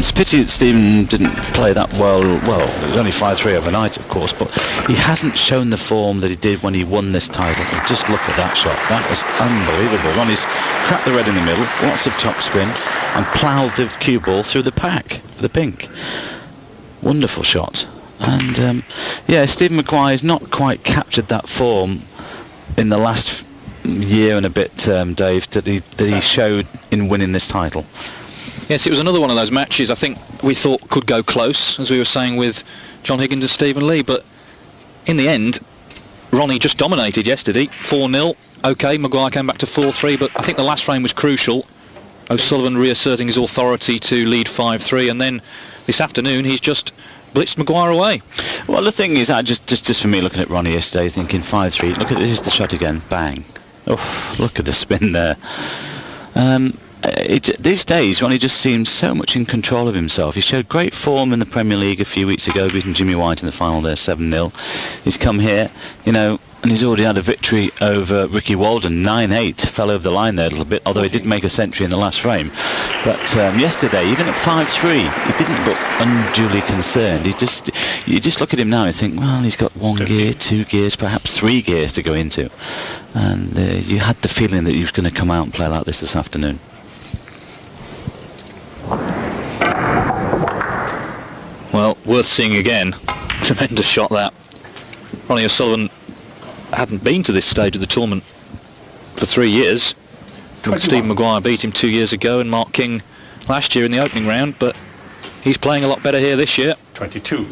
It's a pity that Stephen didn't play that well. Well, it was only 5-3 overnight, of course, but he hasn't shown the form that he did when he won this title. And just look at that shot. That was unbelievable. Ronnie's cracked the red in the middle, lots of topspin, and ploughed the cue ball through the pack for the pink. Wonderful shot. And yeah, Stephen Maguire's not quite captured that form in the last year and a bit, Dave, that he showed in winning this title. Yes, it was another one of those matches I think we thought could go close, as we were saying with John Higgins and Stephen Lee, but in the end Ronnie just dominated yesterday. 4-0. OK, Maguire came back to 4-3, but I think the last frame was crucial. O'Sullivan reasserting his authority to lead 5-3, and then this afternoon he's just blitzed Maguire away. Well, the thing is, just for me looking at Ronnie yesterday, thinking 5-3, look at this, is the shot again, bang. Oh, look at the spin there. These days, Ronnie just seems so much in control of himself. He showed great form in the Premier League a few weeks ago, beating Jimmy White in the final there, 7-0. He's come here, you know, and he's already had a victory over Ricky Walden, 9-8. Fell over the line there a little bit, although he did make a century in the last frame. But yesterday, even at 5-3, he didn't look unduly concerned. You just look at him now and think, well, he's got 1 gear, 2 gears, perhaps 3 gears to go into. And you had the feeling that he was going to come out and play like this afternoon. Well, worth seeing again. Tremendous shot that. Ronnie'o'Sullivan hadn't been to this stage of the tournament for 3 years. Stephen Maguire beat him 2 years ago and Mark King last year in the opening round, but he's playing a lot better here this year. 22.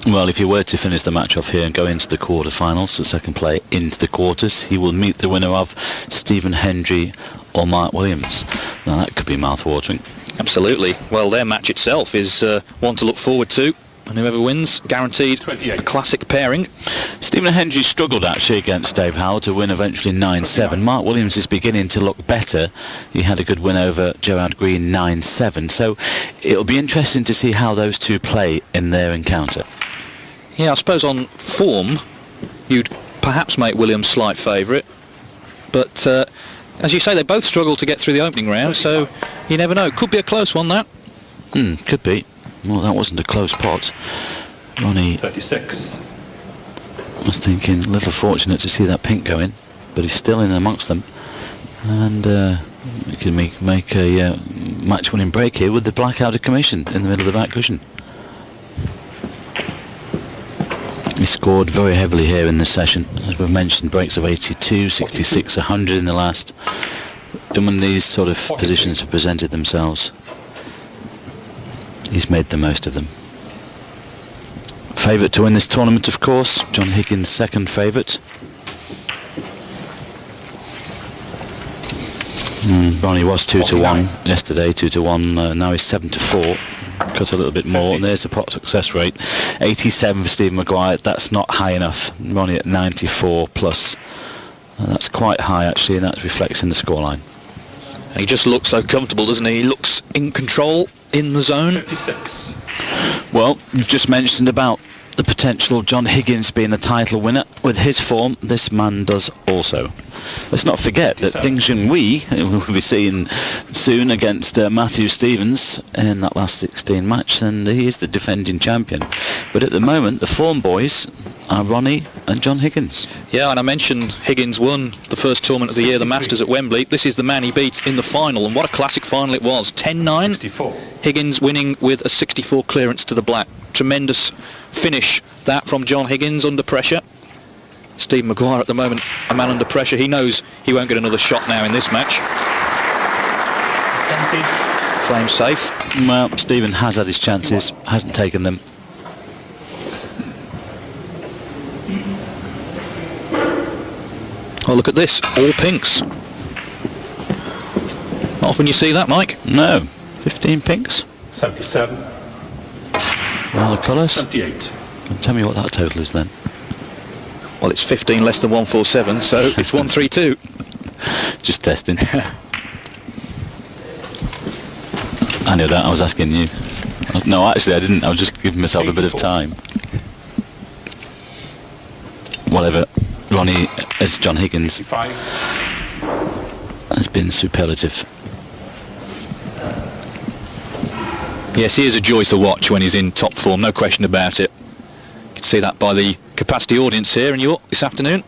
Well, if he were to finish the match off here and go into the quarter-finals, the second play into the quarters, he will meet the winner of Stephen Hendry or Mark Williams. Now that could be mouth-watering. Absolutely. Well, their match itself is one to look forward to, and whoever wins, guaranteed 28. A classic pairing. Stephen Hendry struggled actually against Dave Howell to win eventually 9-7. Mark Williams is beginning to look better. He had a good win over Gerard Green 9-7. So it'll be interesting to see how those two play in their encounter. Yeah, I suppose on form, you'd perhaps make Williams slight favourite, but as you say, they both struggled to get through the opening round, so you never know. Could be a close one, that. Could be. Well, that wasn't a close pot. Ronnie 36. was thinking, a little fortunate to see that pink go in, but he's still in amongst them. And he can make a match-winning break here with the black out of commission in the middle of the back cushion. He scored very heavily here in this session, as we've mentioned, breaks of 82, 66, 100 in the last. And when these sort of positions have presented themselves, he's made the most of them. Favourite to win this tournament, of course, John Higgins' second favourite. Ronnie was 2-1 yesterday, 2-1. Now he's 7-4. Cut a little bit more, and there's the pot success rate. 87 for Stephen Maguire. That's not high enough. Ronnie at 94 plus. That's quite high actually, and that reflects in the scoreline. And he just looks so comfortable, doesn't he? He looks in control, in the zone. 56. Well, you've just mentioned about the potential of John Higgins being the title winner. With his form, this man does also. Let's not forget that Ding Junhui we'll be seeing soon against Matthew Stevens in that last 16 match, and he is the defending champion. But at the moment, the form boys are Ronnie and John Higgins. Yeah, and I mentioned Higgins won the first tournament of the year, the Masters at Wembley. This is the man he beat in the final, and what a classic final it was. 10-9. Higgins winning with a 64 clearance to the black. Tremendous finish that from John Higgins under pressure. Stephen Maguire at the moment a man under pressure. He knows he won't get another shot now in this match. 70. Flame safe. Well, Stephen has had his chances, hasn't taken them. Oh, look at this, all pinks. Not often you see that, Mike. No, 15 pinks. 77. Well, the colours. 78. And tell me what that total is then. Well, it's 15 less than 147, so it's 132. Just testing. I knew that, I was asking you. No, actually I didn't, I was just giving myself 84. A bit of time. Whatever, Ronnie, as John Higgins, 85. has been superlative. Yes, he is a joy to watch when he's in top form, no question about it. You can see that by the capacity audience here in York this afternoon.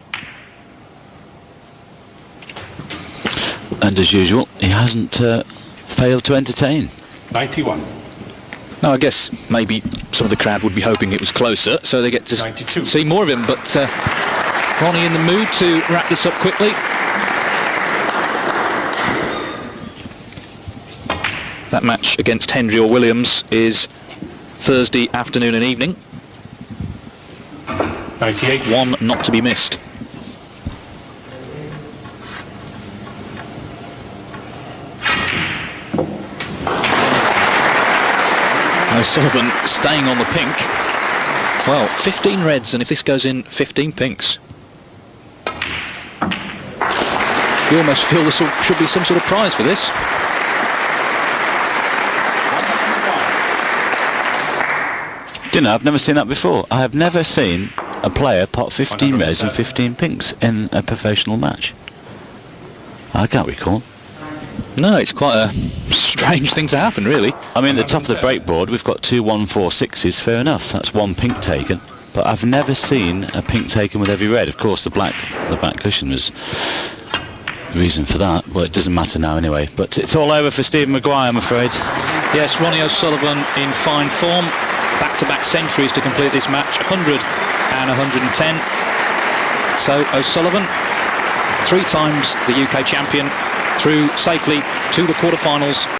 And as usual, he hasn't failed to entertain. 91. Now, I guess maybe some of the crowd would be hoping it was closer, so they get to 92. see more of him. But Ronnie in the mood to wrap this up quickly. That match against Hendry or Williams is Thursday afternoon and evening. 98. One not to be missed. O'Sullivan staying on the pink. Well, 15 reds, and if this goes in, 15 pinks. You almost feel there should be some sort of prize for this. Do you know, I've never seen that before. I have never seen a player pot 15 reds and 15 pinks in a professional match. I can't recall. No, it's quite a strange thing to happen, really. I mean, at the top of the breakboard, we've got 2 1-4-6s, fair enough. That's 1 pink taken. But I've never seen a pink taken with every red. Of course, the black cushion was the reason for that. Well, it doesn't matter now anyway. But it's all over for Stephen Maguire, I'm afraid. Yes, Ronnie'o'Sullivan in fine form. Back-to-back centuries to complete this match, 100 and 110. So O'Sullivan, 3 times the UK champion, through safely to the quarterfinals.